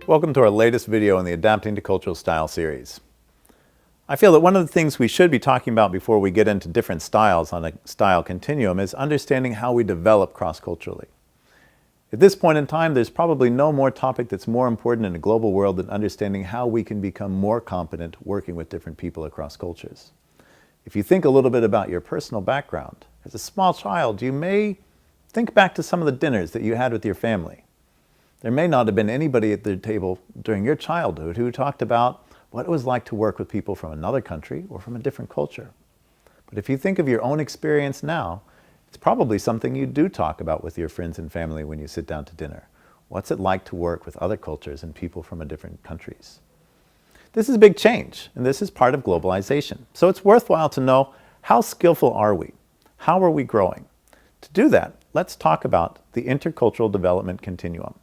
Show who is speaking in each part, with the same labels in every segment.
Speaker 1: Welcome to our latest video in the Adapting to Cultural Style series. I feel that one of the things we should be talking about before we get into different styles on a style continuum is understanding how we develop cross-culturally. At this point in time, there's probably no more topic that's more important in a global world than understanding how we can become more competent working with different people across cultures. If you think a little bit about your personal background, as a small child, you may think back to some of the dinners that you had with your family. There may not have been anybody at the table during your childhood who talked about what it was like to work with people from another country or from a different culture. But if you think of your own experience now, it's probably something you do talk about with your friends and family when you sit down to dinner. What's it like to work with other cultures and people from different countries? This is a big change, and this is part of globalization. So it's worthwhile to know, how skillful are we? How are we growing? To do that, let's talk about the intercultural development continuum.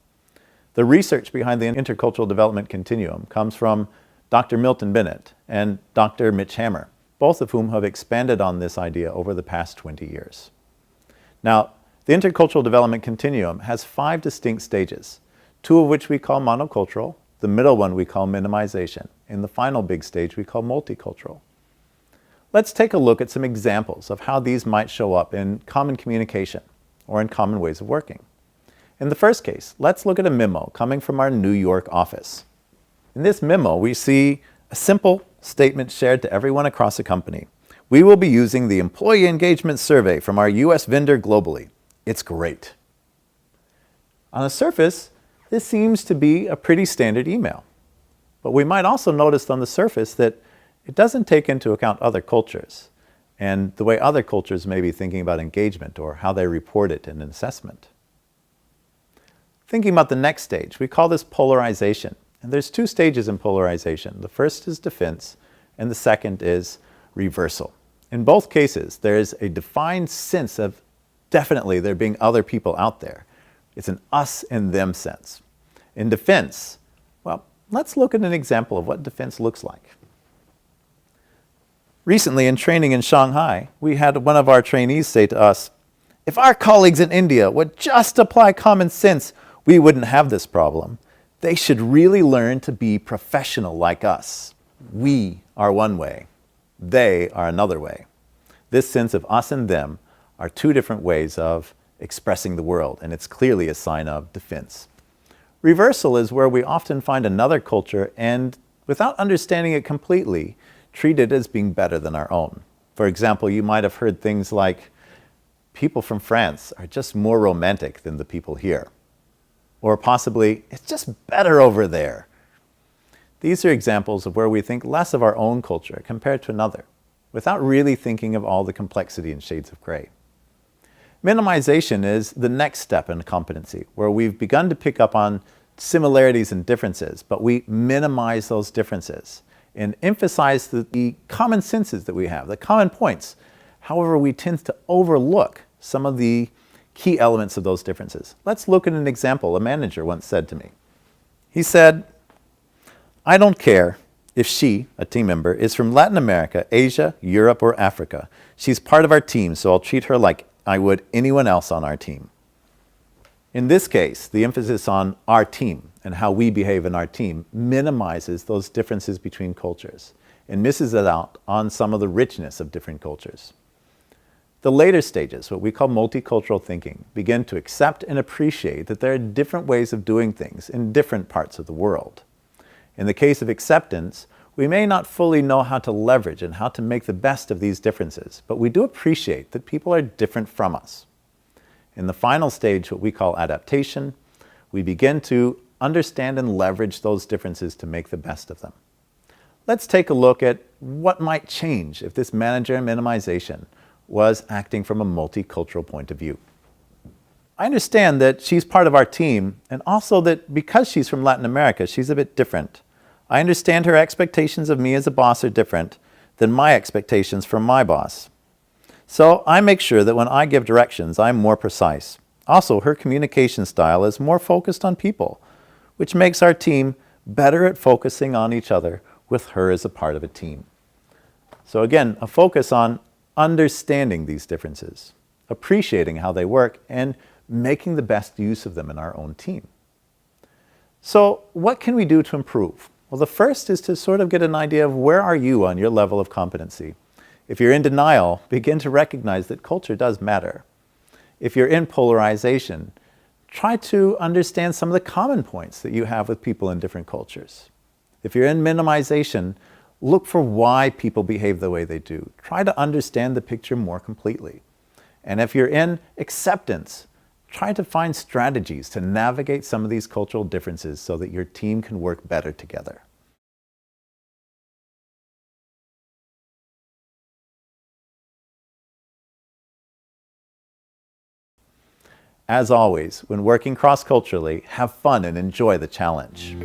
Speaker 1: The research behind the intercultural development continuum comes from Dr. Milton Bennett and Dr. Mitch Hammer, both of whom have expanded on this idea over the past 20 years. Now, the intercultural development continuum has 5 distinct stages, 2 of which we call monocultural, the middle one we call minimization, and the final big stage we call multicultural. Let's take a look at some examples of how these might show up in common communication or in common ways of working. In the first case, let's look at a memo coming from our New York office. In this memo, we see a simple statement shared to everyone across the company. We will be using the employee engagement survey from our US vendor globally. It's great. On the surface, this seems to be a pretty standard email. But we might also notice on the surface that it doesn't take into account other cultures and the way other cultures may be thinking about engagement or how they report it in an assessment. Thinking about the next stage, we call this polarization. And there's 2 stages in polarization. The first is defense, and the second is reversal. In both cases, there's a defined sense of definitely there being other people out there. It's an us and them sense. In defense, well, let's look at an example of what defense looks like. Recently in training in Shanghai, we had one of our trainees say to us, if our colleagues in India would just apply common sense, we wouldn't have this problem. They should really learn to be professional like us. We are one way. They are another way. This sense of us and them are 2 different ways of expressing the world, and it's clearly a sign of defense. Reversal is where we often find another culture and, without understanding it completely, treat it as being better than our own. For example, you might have heard things like, people from France are just more romantic than the people here. Or possibly, it's just better over there. These are examples of where we think less of our own culture compared to another, without really thinking of all the complexity and shades of gray. Minimization is the next step in competency, where we've begun to pick up on similarities and differences, but we minimize those differences and emphasize the common senses that we have, the common points. However, we tend to overlook some of the key elements of those differences. Let's look at an example a manager once said to me. He said, I don't care if she, a team member, is from Latin America, Asia, Europe, or Africa. She's part of our team, so I'll treat her like I would anyone else on our team. In this case, the emphasis on our team and how we behave in our team minimizes those differences between cultures and misses it out on some of the richness of different cultures. The later stages, what we call multicultural thinking, begin to accept and appreciate that there are different ways of doing things in different parts of the world. In the case of acceptance, we may not fully know how to leverage and how to make the best of these differences, but we do appreciate that people are different from us. In the final stage, what we call adaptation, we begin to understand and leverage those differences to make the best of them. Let's take a look at what might change if this manager minimization was acting from a multicultural point of view. I understand that she's part of our team, and also that because she's from Latin America, she's a bit different. I understand her expectations of me as a boss are different than my expectations from my boss. So I make sure that when I give directions, I'm more precise. Also, her communication style is more focused on people, which makes our team better at focusing on each other with her as a part of a team. So again, a focus on understanding these differences, appreciating how they work, and making the best use of them in our own team. So what can we do to improve? Well, the first is to sort of get an idea of where are you on your level of competency. If you're in denial, begin to recognize that culture does matter. If you're in polarization, try to understand some of the common points that you have with people in different cultures. If you're in minimization, look for why people behave the way they do. Try to understand the picture more completely. And if you're in acceptance, try to find strategies to navigate some of these cultural differences so that your team can work better together. As always, when working cross-culturally, have fun and enjoy the challenge.